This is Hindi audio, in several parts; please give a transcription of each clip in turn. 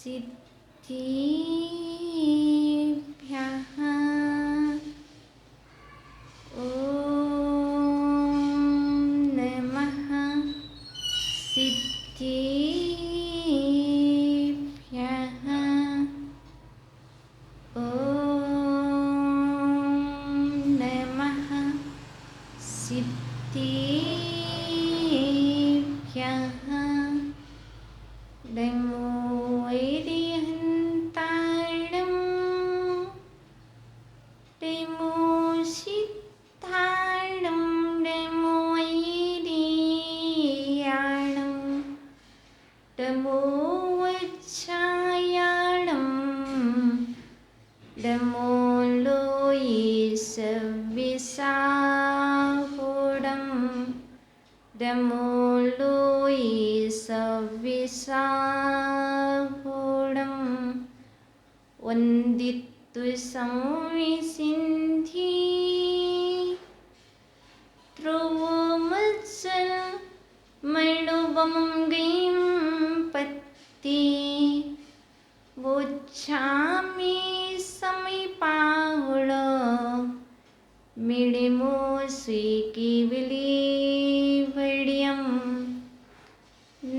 सिद्धिभ्यः ॐ नमः सिद्धिभ्यः ॐ नमः सिद्धिभ्यः नमो वैरिहन्ताणं नमो सिद्धाणं नमो वैरियाणं नमो वज्रायाणं नमो लोयिसविसाहुडं नमो लोयिसविसाहुडं वन्दितु संविसिन्धि ध्रुवमज्जल मणुबमं पत्ति वोच्छामि समीपाहुळ मिडिमो श्रीकीविलीवड्यं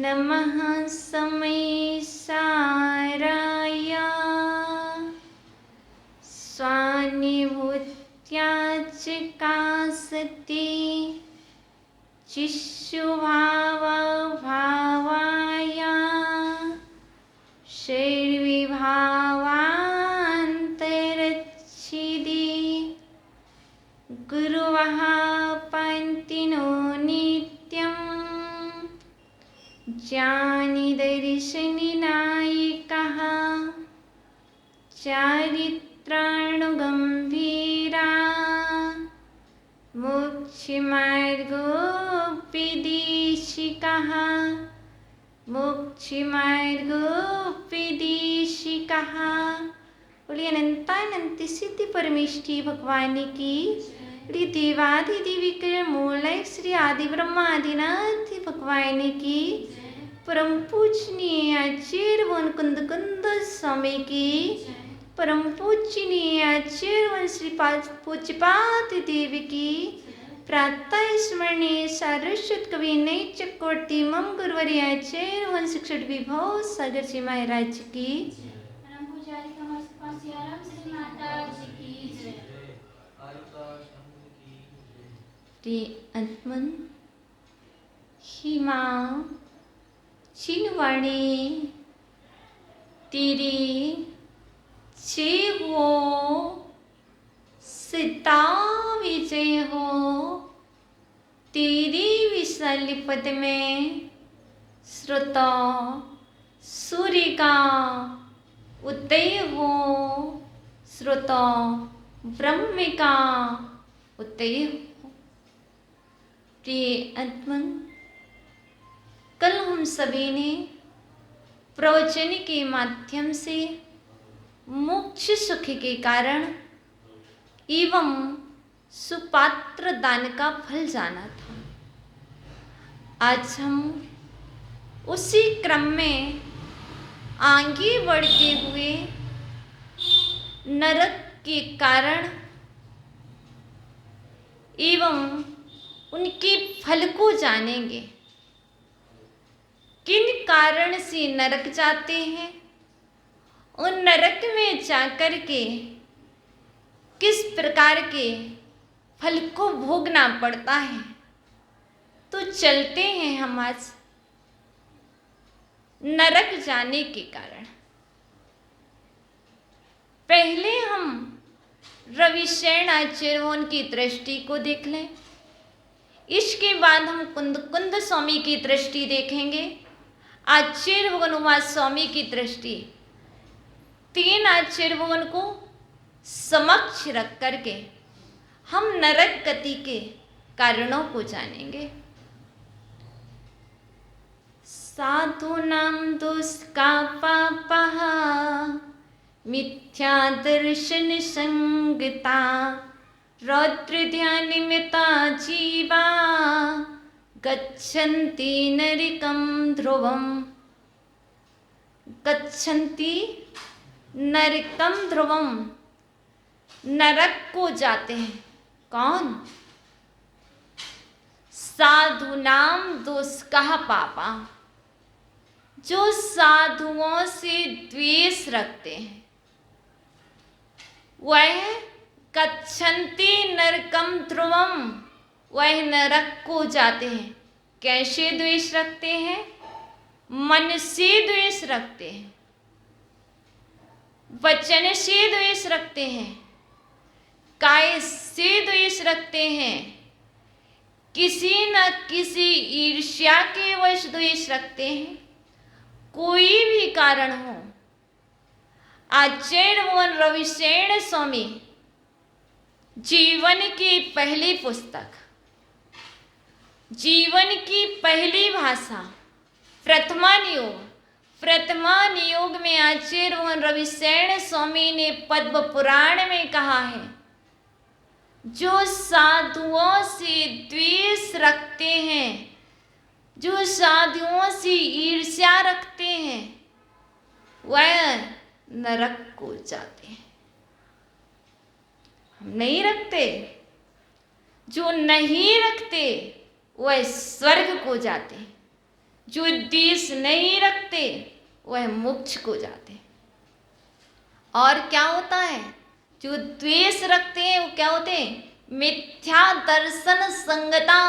नमः समयसाराय स्वानुभूत्या च कासति शिशुभावभावाय शैर्विभावान्तरच्छिदि गुरुवः पान्तिनो नित्यं ज्ञानिदर्शनिनायकः चारित्राणुगम्भीरा मोक्षमार्गोपदेशिकः मोक्षमार्गोपदेशिकः। बोलिए अनंतानंत सिद्धि परमेष्ठी भगवान की देवादिदेवी मूलय श्री आदि ब्रह्मादिनाथ भगवान की परम पूजनीय आचार्य वन कुंद कुंद स्वामी की परम पूजनीय आचार्य वन श्री पूज्यपाद देवी की प्रातः स्मरणीय सारस्वत कवि नई चकोटी मम गुरुवरी आचार्य वन शिक्षक विभव सागर जी महाराज की परम पुजारी कमल सियाराम श्री माता जी की जय। अंतमन हिमा चिनवाणी तेरी जय हो सीता विजय हो तेरी विशाल पद में श्रोता सूर्य का उदय हो श्रोता ब्रह्म का उदय हो। प्रिय अंतमन कल हम सभी ने प्रवचन के माध्यम से मोक्ष सुख के कारण एवं सुपात्र दान का फल जाना था। आज हम उसी क्रम में आगे बढ़ते हुए नरक के कारण एवं उनके फल को जानेंगे। किन कारण से नरक जाते हैं और नरक में जाकर के किस प्रकार के फल को भोगना पड़ता है। तो चलते हैं हम आज नरक जाने के कारण। पहले हम रविशरण आचार्य की दृष्टि को देख लें, इसके बाद हम कुंद कुंद स्वामी की दृष्टि देखेंगे, आचार्य भगवान स्वामी की दृष्टि। तीन आचार्य भगवान को समक्ष रख करके हम नरक गति के कारणों को जानेंगे। साधूनां दुष्का पापः मिथ्या दर्शन संगता रौद्र ध्यानमिता जीवा गच्छन्ति नरकं ध्रुवम्। गच्छन्ति नरकम ध्रुवम, नरक को जाते हैं। कौन? साधु नाम दुष्कः पापा, जो साधुओं से द्वेष रखते हैं, वह गच्छन्ति नरकम ध्रुवम, वह नरक को जाते हैं। कैसे द्वेष रखते हैं? मन से द्वेष रखते हैं, वचन से द्वेष रखते हैं, काय से द्वेष रखते हैं, किसी न किसी ईर्ष्या के वश द्वेष रखते हैं। कोई भी कारण हो। आचार्य भगवान रविशेण स्वामी जीवन की पहली पुस्तक, जीवन की पहली भाषा, प्रथमा नियोग में आचार्य भगवान रविशेण स्वामी ने पद्म पुराण में कहा है, जो साधुओं से द्वेष रखते हैं, जो साधुओं से ईर्ष्या रखते हैं, वह नरक को जाते हैं। हम नहीं रखते। जो नहीं रखते वह स्वर्ग को जाते हैं, जो द्वेष नहीं रखते वह मोक्ष को जाते हैं। और क्या होता है? जो द्वेष रखते हैं वो क्या होते हैं? मिथ्या दर्शन संगता,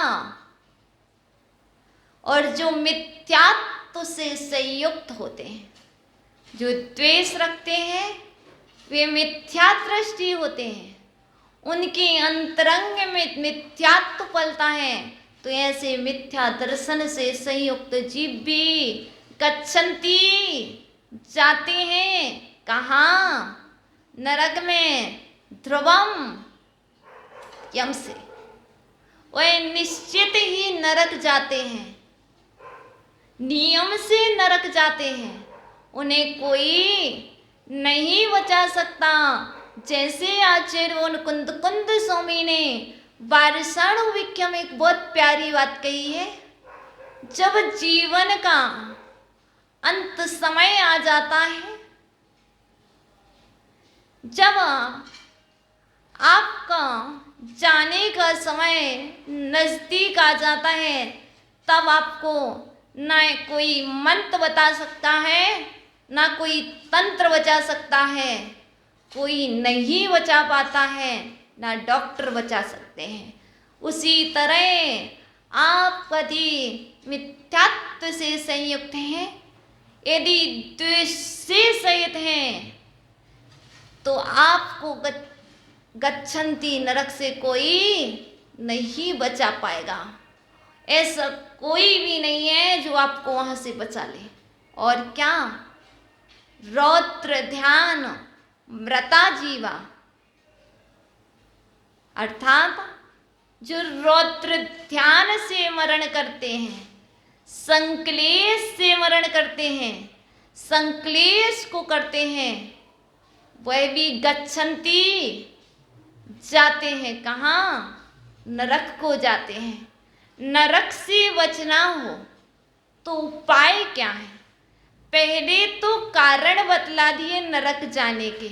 और जो मिथ्यात्व से संयुक्त होते हैं। जो द्वेष रखते हैं वे मिथ्या दृष्टि होते हैं, उनके अंतरंग में मिथ्यात्व पलता है। तो ऐसे मिथ्या दर्शन से संयुक्त जीव भी गच्छन्ति, जाते हैं। कहाँ? नरक में, ध्रुवम, यम से। वह निश्चित ही नरक जाते हैं, नियम से नरक जाते हैं, उन्हें कोई नहीं बचा सकता। जैसे आचार्य कुंद स्वामी ने वारसाणु विख्या में एक बहुत प्यारी बात कही है, जब जीवन का अंत समय आ जाता है, जब आपका जाने का समय नजदीक आ जाता है, तब आपको ना कोई मंत्र बता सकता है, ना कोई तंत्र बचा सकता है, कोई नहीं बचा पाता है, ना डॉक्टर बचा सकते हैं। उसी तरह आप यदि मिथ्यात्व से संयुक्त हैं, यदि द्वेष से सहित हैं, तो आपको गच्छन्ति नरक से कोई नहीं बचा पाएगा। ऐसा कोई भी नहीं है जो आपको वहां से बचा ले। और क्या? रौद्र ध्यान मृता जीवा, अर्थात जो रौद्र ध्यान से मरण करते हैं, संक्लेश से मरण करते हैं, संक्लेश को करते हैं, वह भी गच्छन्ति, जाते हैं। कहाँ? नरक को जाते हैं। नरक से बचना हो तो उपाय क्या है? पहले तो कारण बतला दिए नरक जाने के।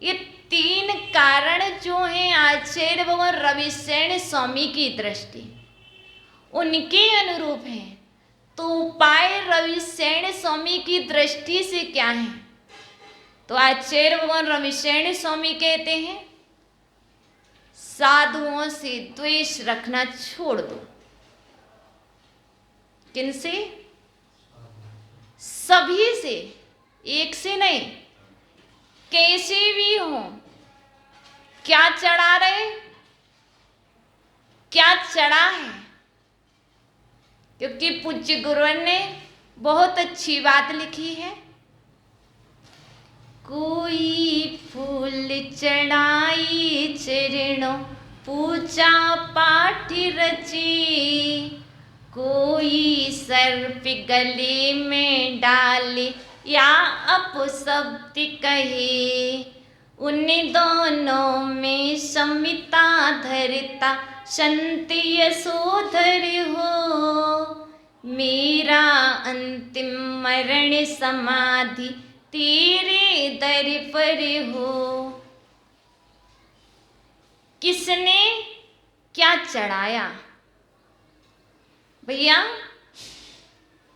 ये 3 कारण जो हैं आचार्य भगवान रविशेण स्वामी की दृष्टि, उनके अनुरूप हैं। तो उपाय रविशेण स्वामी की दृष्टि से क्या है? तो आचार्य भगवान रविशेण स्वामी कहते हैं, साधुओं से द्वेष रखना छोड़ दो। किनसे? सभी से, एक से नहीं। कैसे भी हो, क्या चढ़ा रहे, क्या चढ़ा है। क्योंकि पूज्य गुरुवर ने बहुत अच्छी बात लिखी है, कोई फूल चढ़ाई चरणों पूजा पाठ रची, कोई सर्प गले में डाले या अपशब्द कहे, उन दोनों में समिता धरता संत यशोधर हो, मेरा अंतिम मरण समाधि तेरे दर पर हो। किसने क्या चढ़ाया? भैया,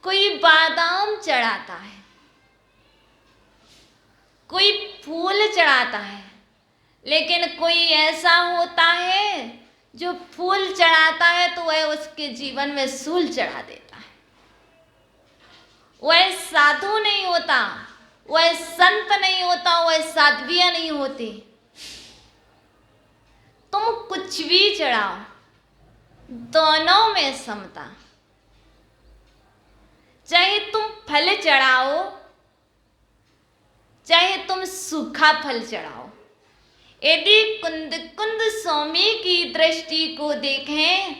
कोई बादाम चढ़ाता है, कोई फूल चढ़ाता है, लेकिन कोई ऐसा होता है जो फूल चढ़ाता है तो वह उसके जीवन में सूल चढ़ा देता है। वह साधु नहीं होता, वह संत नहीं होता, वह साध्वियां नहीं होती। तुम कुछ भी चढ़ाओ, दोनों में समता। चाहे तुम फल चढ़ाओ, चाहे तुम सूखा फल चढ़ाओ। यदि कुंद कुंद स्वामी की दृष्टि को देखें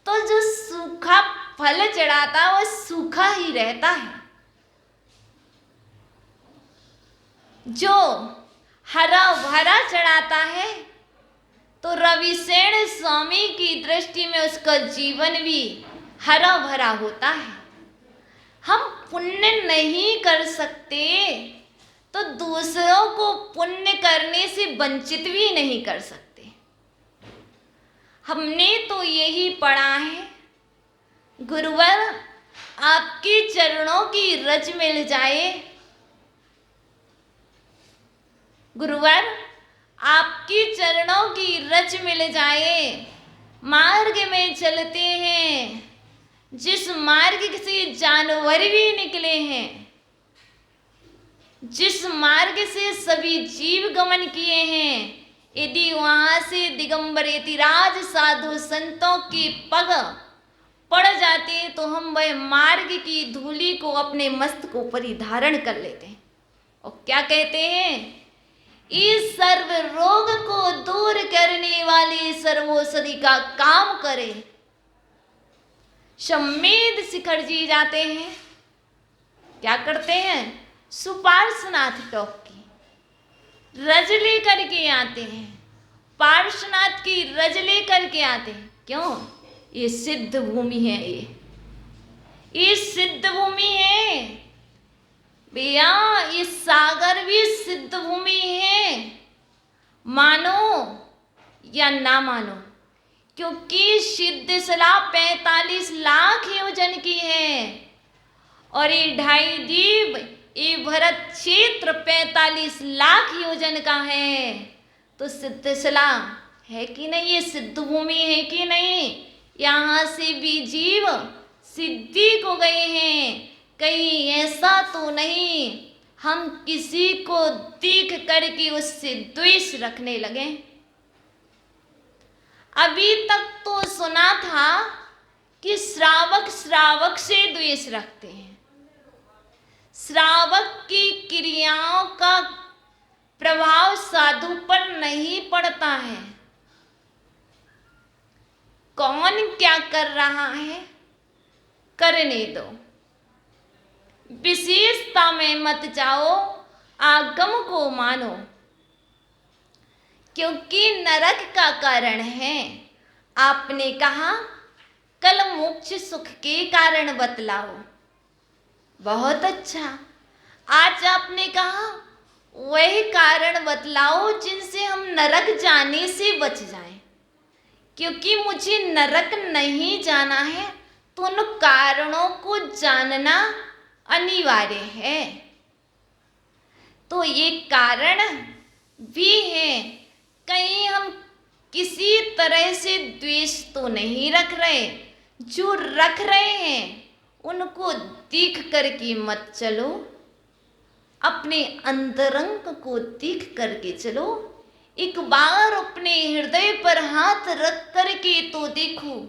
तो जो सूखा फल चढ़ाता है वह सूखा ही रहता है। जो हरा भरा चढ़ाता है तो रविसेन स्वामी की दृष्टि में उसका जीवन भी हरा भरा होता है। हम पुण्य नहीं कर सकते तो दूसरों को पुण्य करने से वंचित भी नहीं कर सकते। हमने तो यही पढ़ा है, गुरुवर आपके चरणों की रज मिल जाए, गुरुवर आपके चरणों की रज मिल जाए। मार्ग में चलते हैं, जिस मार्ग से जानवर भी निकले हैं, जिस मार्ग से सभी जीव गमन किए हैं, यदि वहां से दिगंबर यतिराज साधु संतों के पग पड़ जाते तो हम वह मार्ग की धूलि को अपने मस्तक ऊपर ही धारण कर लेते हैं। और क्या कहते हैं? इस सर्व रोग को दूर करने वाले सर्वौषधि का काम करे। सम्मेद शिखर जी जाते हैं, क्या करते हैं? सुपार्श्वनाथ टॉप की रज लेकर के आते हैं, पार्श्वनाथ की रज लेकर के आते हैं। क्यों? ये सिद्ध भूमि है, ये सिद्ध भूमि है भैया। ये सागर भी सिद्ध भूमि है, मानो या ना मानो, क्योंकि सिद्धशिला 45 लाख योजन की है और ये 2.5 द्वीप, ये भरत क्षेत्र 45 लाख योजन का है। तो सिद्धशिला है कि नहीं? ये सिद्ध भूमि है कि नहीं? यहाँ से भी जीव सिद्धि को गए हैं। कहीं ऐसा तो नहीं हम किसी को देख करके उससे द्वेष रखने लगे। अभी तक तो सुना था कि श्रावक श्रावक से द्वेष रखते हैं, श्रावक की क्रियाओं का प्रभाव साधु पर नहीं पड़ता है। कौन क्या कर रहा है करने दो, विशेषता में मत जाओ, आगम को मानो, क्योंकि नरक का कारण है। आपने कहा कल मोक्ष सुख के कारण बतलाओ, बहुत अच्छा। आज आपने कहा वही कारण बतलाओ जिनसे हम नरक जाने से बच जाएं, क्योंकि मुझे नरक नहीं जाना है तो उन कारणों को जानना अनिवार्य है। तो ये कारण भी है, कहीं हम किसी तरह से द्वेष तो नहीं रख रहे, जो रख रहे हैं उनको देख करके मत चलो, अपने अंतरंग को देख करके चलो। एक बार अपने हृदय पर हाथ रख करके तो देखो,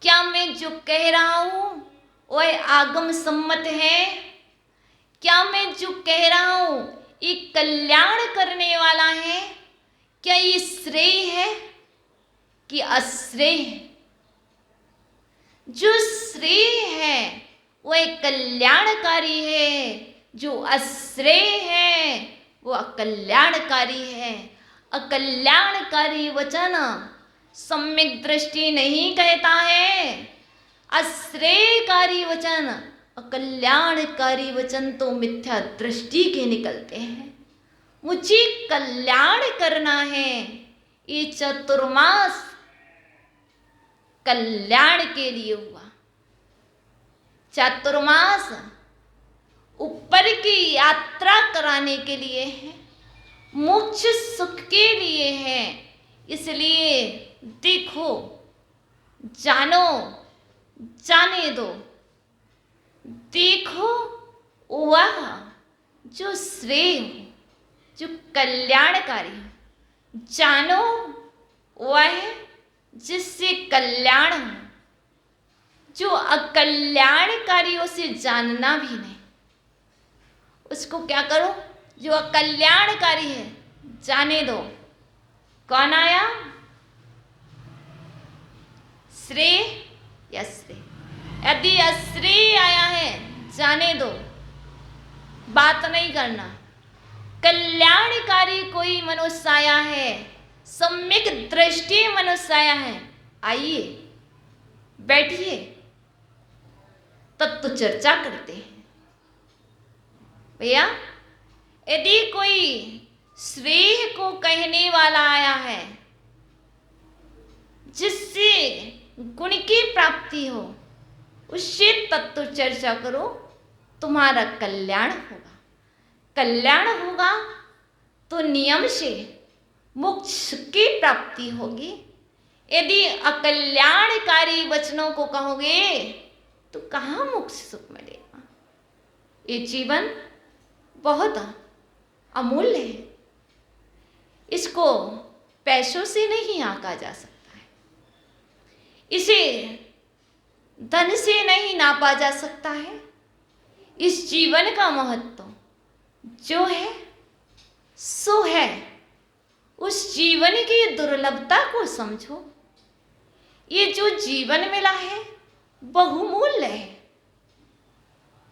क्या मैं जो कह रहा हूँ वह आगम सम्मत है? क्या मैं जो कह रहा हूँ ये कल्याण करने वाला है? क्या ये श्रेय है कि अश्रेय है? जो श्रेय है वह कल्याणकारी है, जो अश्रेय है वो अकल्याणकारी है। अकल्याणकारी वचन सम्यक दृष्टि नहीं कहता है। अश्रेयकारी वचन, अकल्याणकारी वचन तो मिथ्या दृष्टि के निकलते हैं। मुझे कल्याण करना है। ये चतुर्मास कल्याण के लिए हुआ। चतुर्मास ऊपर की यात्रा कराने के लिए है, मोक्ष सुख के लिए है। इसलिए देखो, जानो, जाने दो। देखो वह जो श्रेय हो, जो कल्याणकारी हो। जानो वह जिससे कल्याण हो। जो अकल्याणकारी उसे जानना भी नहीं। उसको क्या करो? जो अकल्याणकारी है जाने दो। कौन आया? श्रेय या श्रेय? यदि अश्रेय आया है जाने दो, बात नहीं करना। कल्याणकारी कोई मनुष्य आया है, सम्यक दृष्टि मनुष्य आया है, आइए बैठिए, तत्व चर्चा करते हैं। भैया, यदि कोई श्रेय को कहने वाला आया है, जिससे गुण की प्राप्ति हो, उससे तत्व चर्चा करो, तुम्हारा कल्याण होगा। कल्याण होगा तो नियम से मोक्ष की प्राप्ति होगी। यदि अकल्याणकारी वचनों को कहोगे तो कहाँ मोक्ष सुख मिलेगा? ये जीवन बहुत अमूल्य है। इसको पैसों से नहीं आंका जा सकता है। इसे धन से नहीं नापा जा सकता है। इस जीवन का महत्व जो है सो है। उस जीवन की दुर्लभता को समझो। ये जो जीवन मिला है बहुमूल्य है,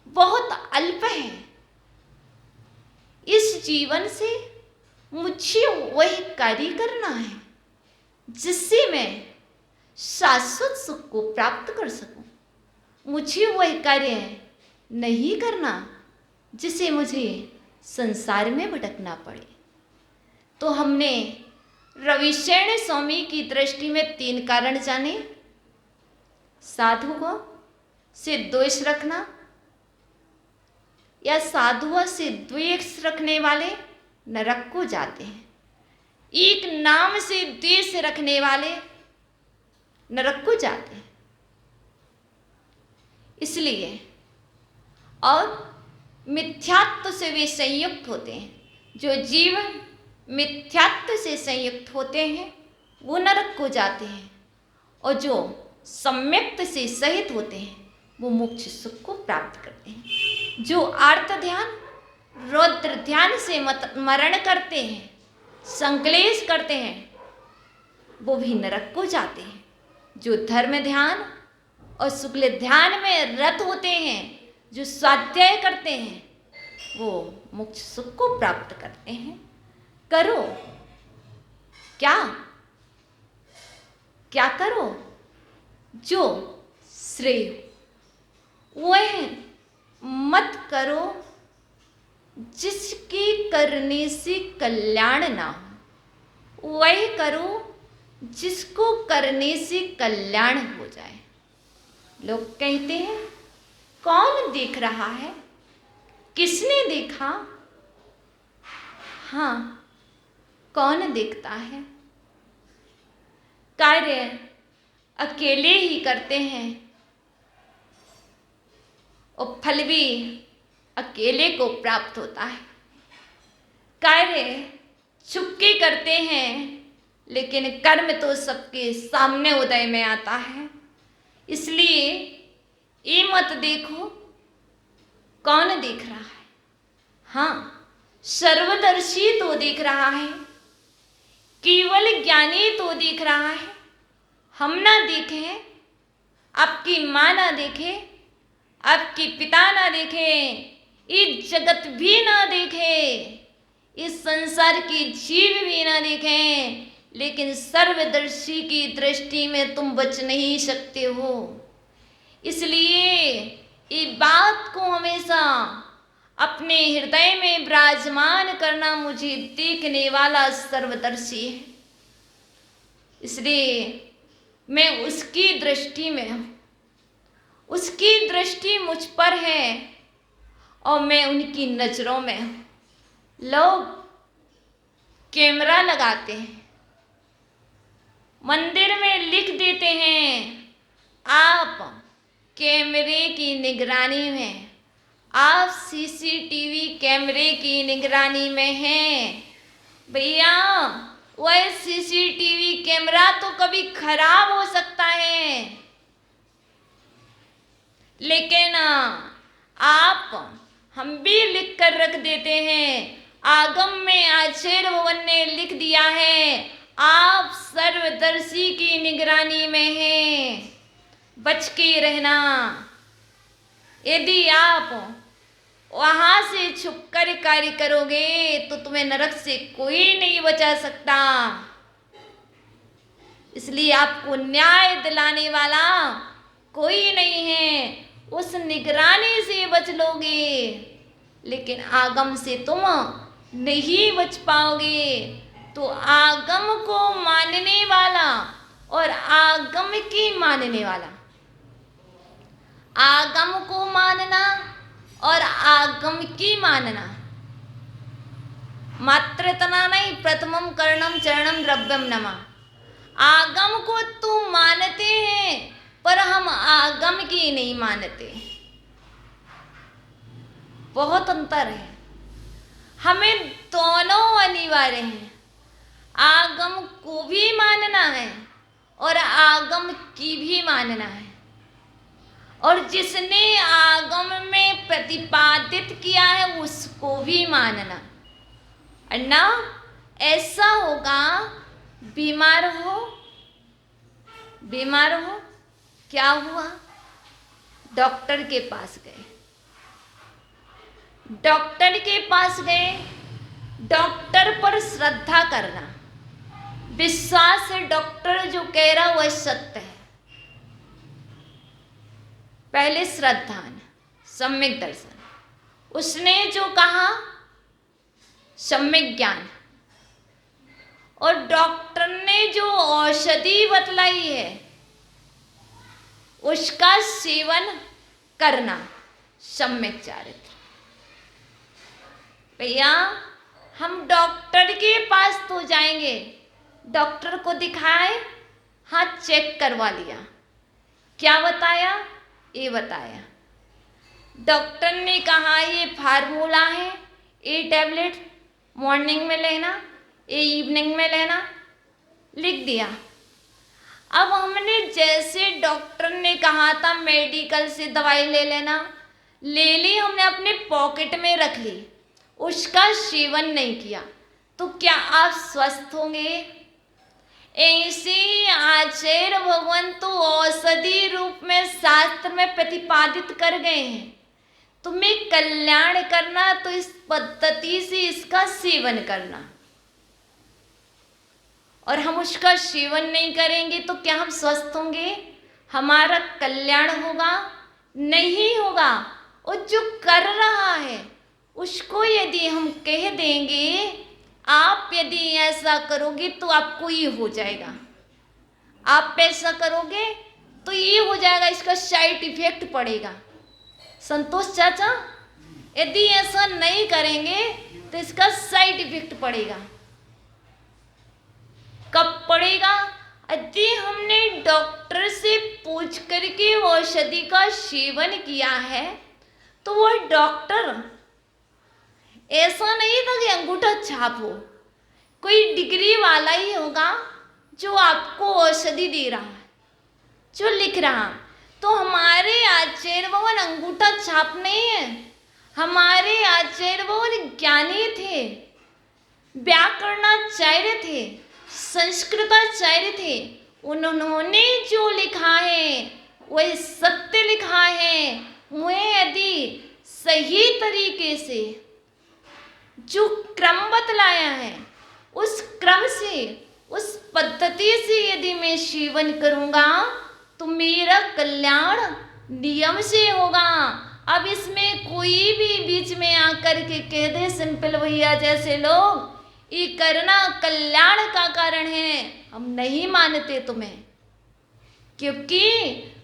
बहुत अल्प है। इस जीवन से मुझे वही कार्य करना है जिससे मैं शाश्वत सुख को प्राप्त कर सकूं। मुझे वही कार्य नहीं करना जिसे मुझे संसार में भटकना पड़े। तो हमने रविशरण स्वामी की दृष्टि में 3 कारण जाने। साधुओं से द्वेष रखना, या साधुओं से द्वेष रखने वाले नरक को जाते हैं। एक नाम से द्वेष रखने वाले नरक को जाते हैं। इसलिए और मिथ्यात्व से वे संयुक्त होते हैं। जो जीव मिथ्यात्व से संयुक्त होते हैं वो नरक को जाते हैं, और जो सम्यक्त से सहित होते हैं वो मोक्ष सुख को प्राप्त करते हैं। जो आर्त ध्यान, रौद्र ध्यान से मरण करते हैं, संक्लेश करते हैं, वो भी नरक को जाते हैं। जो धर्म ध्यान और शुक्ल ध्यान में रत होते हैं, जो स्वाध्याय करते हैं, वो मोक्ष सुख को प्राप्त करते हैं। करो क्या? क्या करो? जो श्रेय वह मत करो जिसके करने से कल्याण ना हो। वही करो जिसको करने से कल्याण हो जाए। लोग कहते हैं कौन देख रहा है? किसने देखा? हाँ, कौन देखता है? कार्य अकेले ही करते हैं और फल भी अकेले को प्राप्त होता है। कार्य छुपके करते हैं, लेकिन कर्म तो सबके सामने उदय में आता है। इसलिए ये मत देखो कौन देख रहा है। हाँ, सर्वदर्शी तो देख रहा है, केवल ज्ञानी तो देख रहा है। हम ना देखें, आपकी माँ ना देखे, आपके पिता ना देखे, ये जगत भी ना देखे, इस संसार के जीव भी ना देखें, लेकिन सर्वदर्शी की दृष्टि में तुम बच नहीं सकते हो। इसलिए ये बात को हमेशा अपने हृदय में विराजमान करना मुझे देखने वाला सर्वदर्शी है। इसलिए मैं उसकी दृष्टि में हूँ, उसकी दृष्टि मुझ पर है और मैं उनकी नजरों में हूँ। लोग कैमरा लगाते हैं, मंदिर में लिख देते हैं आप कैमरे की निगरानी में, आप सीसीटीवी कैमरे की निगरानी में हैं। भैया वह सीसीटीवी कैमरा तो कभी खराब हो सकता है, लेकिन आप हम भी लिख कर रख देते हैं। आगम में आचार्य भगवान ने लिख दिया है आप सर्वदर्शी की निगरानी में हैं, बच के रहना। यदि आप वहां से छुप कर कार्य करोगे तो तुम्हें नरक से कोई नहीं बचा सकता। इसलिए आपको न्याय दिलाने वाला कोई नहीं है, उस निगरानी से बच लोगे, लेकिन आगम से तुम नहीं बच पाओगे। तो आगम को मानने वाला और आगम की मानने वाला, आगम को मानना और आगम की मानना, मात्र इतना नहीं, प्रथमम कर्णम चरणम द्रव्यम नमः। आगम को तो मानते हैं पर हम आगम की नहीं मानते, बहुत अंतर है। हमें दोनों अनिवार्य हैं, आगम को भी मानना है और आगम की भी मानना है। और जिसने आगम में प्रतिपादित किया है उसको भी मानना। अन्ना ऐसा होगा, बीमार हो, क्या हुआ, डॉक्टर के पास गए, डॉक्टर पर श्रद्धा करना, विश्वास है डॉक्टर जो कह रहा वह सत्य है। पहले श्रद्धा, सम्यक दर्शन, उसने जो कहा सम्यक ज्ञान, और डॉक्टर ने जो औषधि बतलाई है उसका सेवन करना, सम्यक चारित्र। भैया हम डॉक्टर के पास तो जाएंगे, डॉक्टर को दिखाए, हाँ चेक करवा लिया, क्या बताया, ये बताया, डॉक्टर ने कहा ये फार्मूला है, ये टैबलेट मॉर्निंग में लेना, ये इवनिंग में लेना, लिख दिया। अब हमने जैसे डॉक्टर ने कहा था मेडिकल से दवाई ले लेना, ले ली, हमने अपने पॉकेट में रख ली, उसका सेवन नहीं किया, तो क्या आप स्वस्थ होंगे? ऐसे आचार्य भगवान तो औषधि रूप में शास्त्र में प्रतिपादित कर गए हैं, तुम्हें कल्याण करना तो इस पद्धति से इसका सेवन करना, और हम उसका सेवन नहीं करेंगे तो क्या हम स्वस्थ होंगे? हमारा कल्याण होगा? नहीं होगा। और जो कर रहा है उसको यदि हम कह देंगे आप यदि ऐसा करोगे तो आपको ये हो जाएगा, आप ऐसा करोगे तो ये हो जाएगा, इसका साइड इफेक्ट पड़ेगा। संतोष चाचा, यदि ऐसा नहीं करेंगे तो इसका साइड इफेक्ट पड़ेगा। कब पड़ेगा? यदि हमने डॉक्टर से पूछ करके औषधि का सेवन किया है तो वह डॉक्टर ऐसा नहीं था कि अंगूठा छाप हो, कोई डिग्री वाला ही होगा जो आपको औषधि दे रहा है, जो लिख रहा। तो हमारे आचार्य भगवान अंगूठा छाप नहीं है, हमारे आचार्य भगवान ज्ञानी थे, व्याकरणाचार्य थे, संस्कृताचार्य थे। उन्होंने जो लिखा है वह सत्य लिखा है। वह यदि सही तरीके से जो क्रम बतलाया है उस क्रम से, उस पद्धति से यदि मैं सेवन करूँगा तो मेरा कल्याण नियम से होगा। अब इसमें कोई भी बीच में आकर के कह दे सिंपल भैया जैसे लोग, ये करना कल्याण का कारण है, हम नहीं मानते तुम्हें। क्योंकि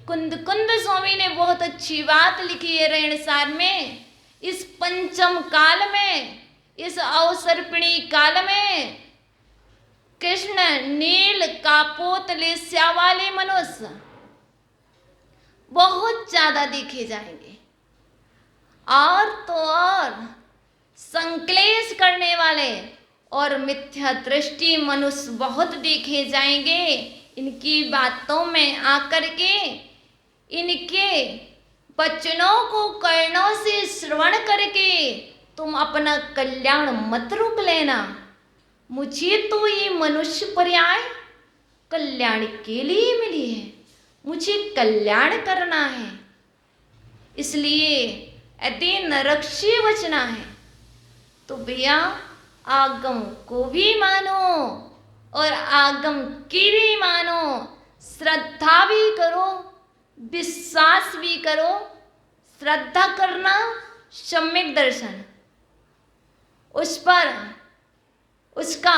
कुंद स्वामी ने बहुत अच्छी बात लिखी है रेणसार में। इस पंचम काल में, इस अवसर्पिणी काल में कृष्ण नील कापोत लेस्या वाले मनुष्य बहुत ज्यादा देखे जाएंगे, और तो और संक्लेश करने वाले और मिथ्या दृष्टि मनुष्य बहुत देखे जाएंगे। इनकी बातों में आकर के इनके वचनों को कर्णों से श्रवण करके तुम अपना कल्याण मत रोक लेना। मुझे तो ये मनुष्य पर्याय कल्याण के लिए मिली है, मुझे कल्याण करना है। इसलिए यदि नरक से बचना है तो भैया आगम को भी मानो और आगम की भी मानो, श्रद्धा भी करो, विश्वास भी करो। श्रद्धा करना सम्यक दर्शन, उस पर उसका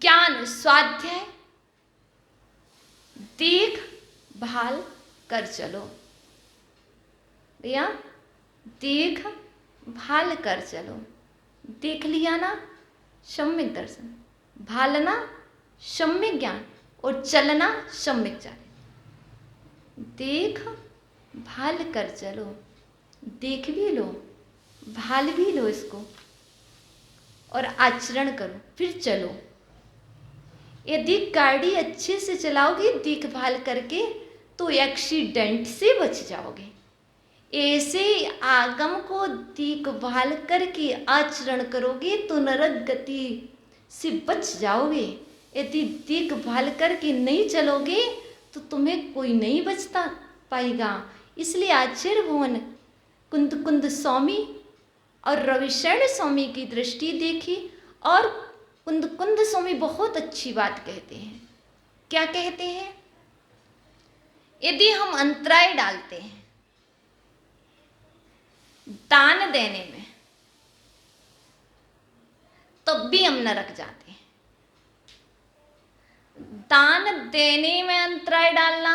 ज्ञान स्वाध्याय देख भाल कर चलो भैया, देख भाल कर चलो। देख लिया ना सम्यक दर्शन, भालना सम्यक ज्ञान और चलना सम्यक चाल। देख भाल कर चलो, देख भी लो भाल भी लो इसको और आचरण करो, फिर चलो। यदि गाड़ी अच्छे से चलाओगे देखभाल करके तो एक्सीडेंट से बच जाओगे। ऐसे आगम को देखभाल करके आचरण करोगे तो नरक गति से बच जाओगे। यदि देखभाल करके नहीं चलोगे तो तुम्हें कोई नहीं बचता पाएगा। इसलिए आचार्य भुवन कुंद स्वामी और रविशरण स्वामी की दृष्टि देखी, और कुंद स्वामी बहुत अच्छी बात कहते हैं। क्या कहते हैं? यदि हम अंतराय डालते हैं दान देने में तब भी हम नरक जाते हैं। दान देने में अंतराय डालना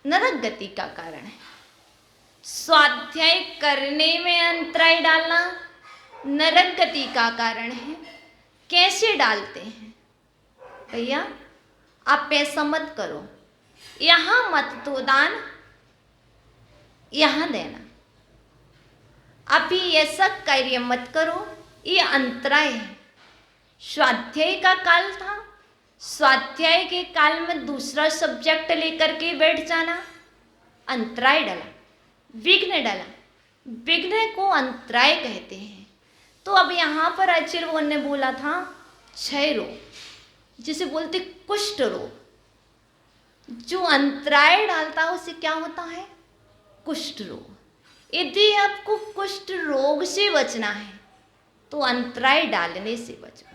नरक गति का कारण है। स्वाध्याय करने में अंतराय डालना नरक गति का कारण है। कैसे डालते हैं भैया? आप ऐसा मत करो, यहां मत दो दान, यहां देना। अभी ऐसा कार्य मत करो, ये अंतराय है। स्वाध्याय का काल था, स्वाध्याय के काल में दूसरा सब्जेक्ट लेकर के बैठ जाना, अंतराय डाला, विघ्न डाला। विघ्न को अंतराय कहते हैं। तो अब यहाँ पर आचार्य ने बोला था क्षय रोग, जिसे बोलते कुष्ठ रोग। जो अंतराय डालता है उसे क्या होता है? कुष्ठ रोग। यदि आपको कुष्ठ रोग से बचना है तो अंतराय डालने से बचो,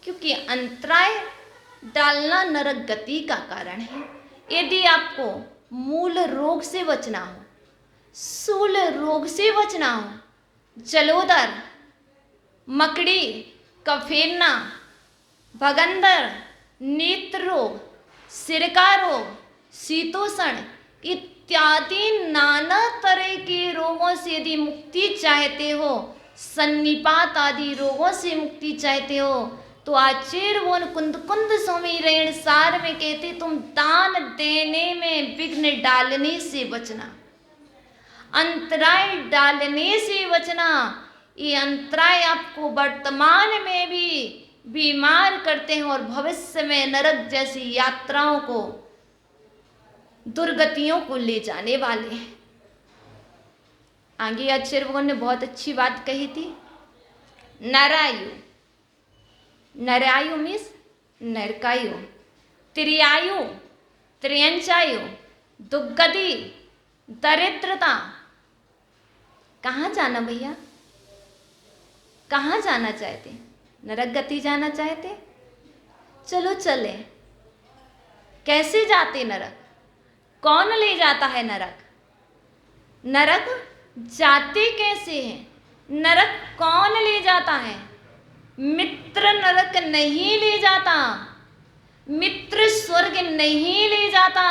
क्योंकि अंतराय डालना नरक गति का कारण है। यदि आपको मूल रोग से बचना हो, स्थूल रोग से बचना हो, जलोदर, मकड़ी, कफेरना, भगंदर, नेत्र रोग, सिर का रोग, शीतोषण इत्यादि नाना तरह के रोगों से यदि मुक्ति चाहते हो, सन्निपात आदि रोगों से मुक्ति चाहते हो, तो आचार्य भुवन कुंद स्वामी रेणसार में कहते तुम दान देने में विघ्न डालने से बचना, अंतराय डालने से बचना। ये अंतराय आपको वर्तमान में भी बीमार करते हैं और भविष्य में नरक जैसी यात्राओं को, दुर्गतियों को ले जाने वाले हैं। आगे आचार्य भगवान ने बहुत अच्छी बात कही थी। नरायु, नरायु मीन्स नरकायु, त्रियायु, त्रियंचायु, दुर्गति, दरिद्रता। कहाँ जाना भैया? कहाँ जाना चाहते? नरक गति जाना चाहते? चलो चले। कैसे जाते नरक? कौन ले जाता है नरक? नरक जाते कैसे हैं? नरक कौन ले जाता है? मित्र नरक नहीं ले जाता, मित्र स्वर्ग नहीं ले जाता,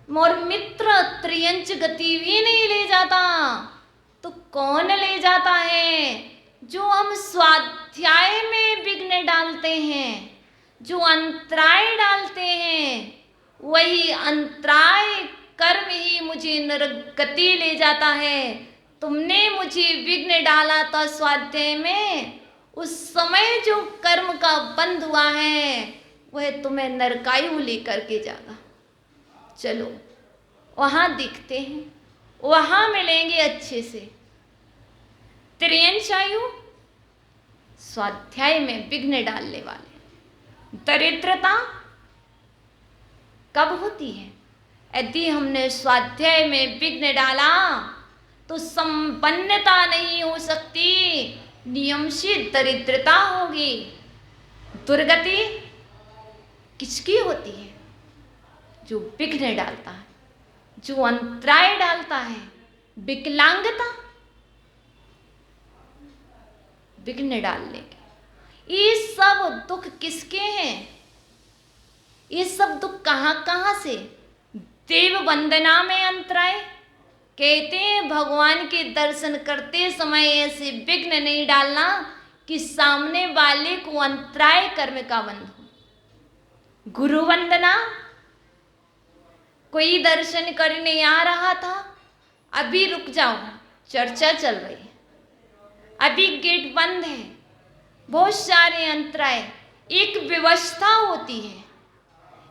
और मित्र त्रियंच गति भी नहीं ले जाता। तो कौन ले जाता है? जो हम स्वाध्याय में विघ्न डालते हैं, जो अंतराय डालते हैं, वही अंतराय कर्म ही मुझे नरक गति ले जाता है। तुमने मुझे विघ्न डाला था स्वाध्याय में, उस समय जो कर्म का बंध हुआ है वह तुम्हें नरकायु लेकर के जाएगा। चलो वहाँ दिखते हैं, वहाँ मिलेंगे अच्छे से। त्रियंचायु स्वाध्याय में विघ्न डालने वाले। दरिद्रता कब होती है? यदि हमने स्वाध्याय में विघ्न डाला तो संपन्नता नहीं हो सकती, नियम से दरिद्रता होगी। दुर्गति किसकी होती है? जो विघ्न डालता है, जो अंतराय डालता है। विकलांगता विघ्न डालने के। ये सब दुख किसके हैं? ये सब दुख कहाँ कहाँ से? देव वंदना में अंतराय। कहते हैं भगवान के दर्शन करते समय ऐसे विघ्न नहीं डालना कि सामने वाले को अंतराय कर्म का बंध हो। गुरु वंदना, कोई दर्शन करने आ रहा था, अभी रुक जाओ, चर्चा चल रही है, अभी गेट बंद है, बहुत सारे अंतराय। एक व्यवस्था होती है,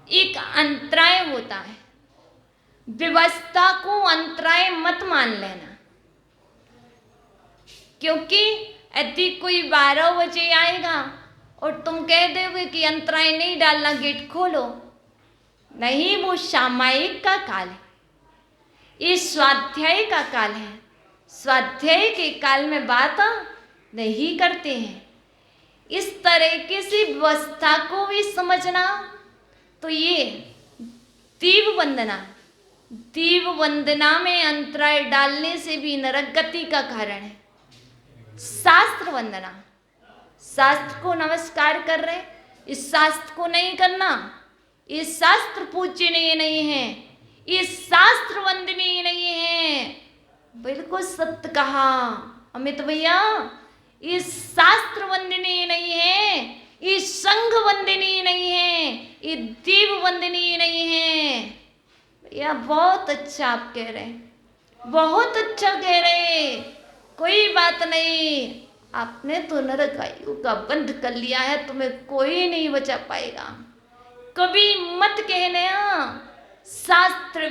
एक अंतराय होता है। व्यवस्था को अंतराय मत मान लेना, क्योंकि यदि कोई 12 बजे आएगा और तुम कह दोगे कि अंतराय नहीं डालना, गेट खोलो, नहीं, वो सामायिक का काल है, ये स्वाध्याय का काल है। स्वाध्याय के काल में बात नहीं करते हैं। इस तरह की सी व्यवस्था को भी समझना। तो ये दीव वंदना, दीव वंदना में अंतराय डालने से भी नरक गति का कारण है। शास्त्र वंदना, शास्त्र को नमस्कार कर रहे, इस शास्त्र को नहीं करना, ये शास्त्र पूजनीय नहीं है, ये शास्त्र वंदनीय नहीं है। बिल्कुल सत्य कहा अमित भैया, ये शास्त्र वंदनीय नहीं है, ये संघ वंदनीय नहीं है, ये देव वंदनीय नहीं है। भैया बहुत अच्छा आप कह रहे हैं, बहुत अच्छा कह रहे हैं, कोई बात नहीं। आपने तो नरकायु का बंध कर लिया है, तुम्हें कोई नहीं बचा पाएगा। कभी मत कहना शास्त्र